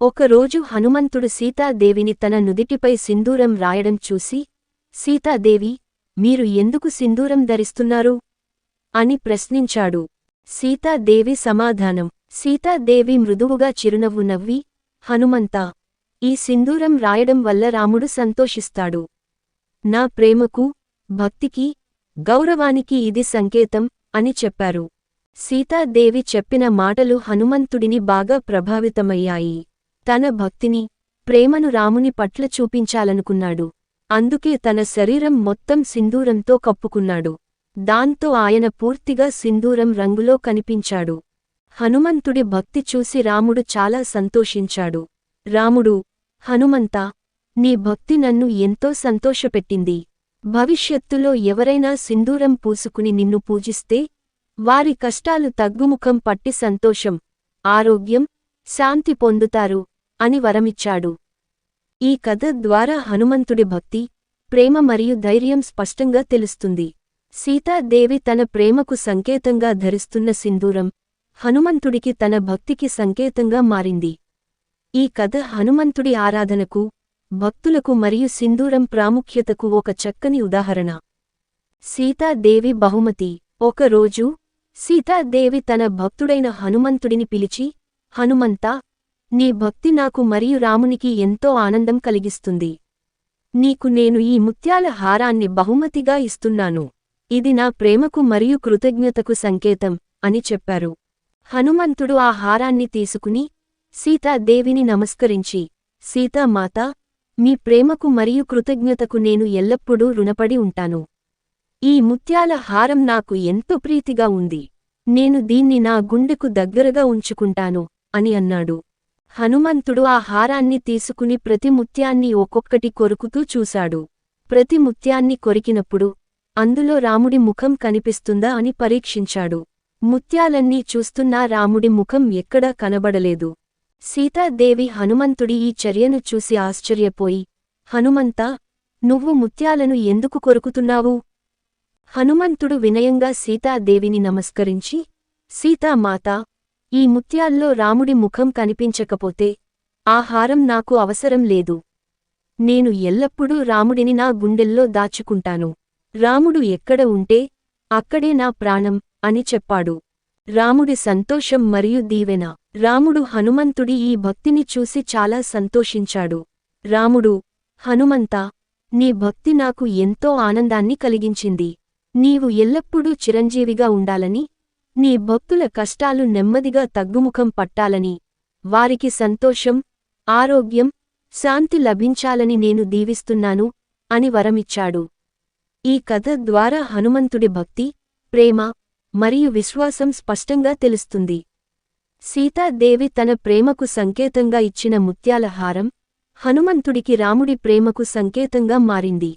ఒకరోజు హనుమంతుడు సీతాదేవిని తన నుదిటిపై సింధూరం రాయడం చూసి, సీతాదేవి, మీరు ఎందుకు సింధూరం ధరిస్తున్నారు? అని ప్రశ్నించాడు. సీతాదేవి సమాధానం. సీతాదేవి మృదువుగా చిరునవ్వు నవ్వి, హనుమంతా, ఈ సింధూరం రాయడం వల్ల రాముడు సంతోషిస్తాడు. నా ప్రేమకు, భక్తికి, గౌరవానికి ఇది సంకేతం అని చెప్పారు. సీతాదేవి చెప్పిన మాటలు హనుమంతుడిని బాగా ప్రభావితమయ్యాయి. తన భక్తిని, ప్రేమను రాముని పట్ల చూపించాలనుకున్నాడు. అందుకే తన శరీరం మొత్తం సింధూరంతో కప్పుకున్నాడు. దాంతో ఆయన పూర్తిగా సింధూరం రంగులో కనిపించాడు. హనుమంతుడి భక్తి చూసి రాముడు చాలా సంతోషించాడు. రాముడు, హనుమంతా, నీ భక్తి నన్ను ఎంతో సంతోషపెట్టింది. భవిష్యత్తులో ఎవరైనా సింధూరం పూసుకుని నిన్ను పూజిస్తే, వారి కష్టాలు తగ్గుముఖం పట్టి సంతోషం, ఆరోగ్యం, శాంతి పొందుతారు అని వరమిచ్చాడు. ఈ కథ ద్వారా హనుమంతుడి భక్తి, ప్రేమ మరియు ధైర్యం స్పష్టంగా తెలుస్తుంది. సీతాదేవి తన ప్రేమకు సంకేతంగా ధరిస్తున్న సింధూరం, హనుమంతుడికి తన భక్తికి సంకేతంగా మారింది. ఈ కథ హనుమంతుడి ఆరాధనకు, భక్తులకు మరియు సింధూరం ప్రాముఖ్యతకు ఒక చక్కని ఉదాహరణ. సీతాదేవి బహుమతి. ఒకరోజు సీతాదేవి తన భక్తుడైన హనుమంతుడిని పిలిచి, హనుమంతా, నీ భక్తి నాకు మరియు రామునికి ఎంతో ఆనందం కలిగిస్తుంది. నీకు నేను ఈ ముత్యాల హారాన్ని బహుమతిగా ఇస్తున్నాను. ఇది నా ప్రేమకు మరియు కృతజ్ఞతకు సంకేతం అని చెప్పారు. హనుమంతుడు ఆ హారాన్ని తీసుకుని, సీతాదేవిని నమస్కరించి, సీతామాతా, మీ ప్రేమకు మరియు కృతజ్ఞతకు నేను ఎల్లప్పుడూ రుణపడి ఉంటాను. ఈ ముత్యాల హారం నాకు ఎంతో ప్రీతిగా ఉంది. నేను దీన్ని నా గుండెకు దగ్గరగా ఉంచుకుంటాను అని అన్నాడు. హనుమంతుడు ఆ హారాన్ని తీసుకుని ప్రతి ముత్యాన్ని ఒక్కొక్కటి కొరుకుతూ చూశాడు. ప్రతి ముత్యాన్ని కొరికినప్పుడు అందులో రాముడి ముఖం కనిపిస్తుందా అని పరీక్షించాడు. ముత్యాలన్నీ చూస్తున్నా రాముడి ముఖం ఎక్కడా కనబడలేదు. సీతాదేవి హనుమంతుడి ఈ చర్యను చూసి ఆశ్చర్యపోయి, హనుమంతా, నువ్వు ముత్యాలను ఎందుకు కొరుకుతున్నావు? హనుమంతుడు వినయంగా సీతాదేవిని నమస్కరించి, సీతామాతా, ఈ ముత్యాల్లో రాముడి ముఖం కనిపించకపోతే ఆ హారం నాకు అవసరం లేదు. నేను ఎల్లప్పుడూ రాముడిని నా గుండెల్లో దాచుకుంటాను. రాముడు ఎక్కడ ఉంటే అక్కడే నా ప్రాణం అని చెప్పాడు. రాముడి సంతోషం మరియు దీవెన. రాముడు హనుమంతుడి ఈ భక్తిని చూసి చాలా సంతోషించాడు. రాముడు, హనుమంతా, నీ భక్తి నాకు ఎంతో ఆనందాన్ని కలిగించింది. నీవు ఎల్లప్పుడూ చిరంజీవిగా ఉండాలని, నీ భక్తుల కష్టాలు నెమ్మదిగా తగ్గుముఖం పట్టాలని, వారికి సంతోషం, ఆరోగ్యం, శాంతి లభించాలని నేను దీవిస్తున్నాను అని వరమిచ్చాడు. ఈ కథ ద్వారా హనుమంతుడి భక్తి, ప్రేమ మరియు విశ్వాసం స్పష్టంగా తెలుస్తుంది. సీతాదేవి తన ప్రేమకు సంకేతంగా ఇచ్చిన ముత్యాల హారం, హనుమంతుడికి రాముడి ప్రేమకు సంకేతంగా మారింది.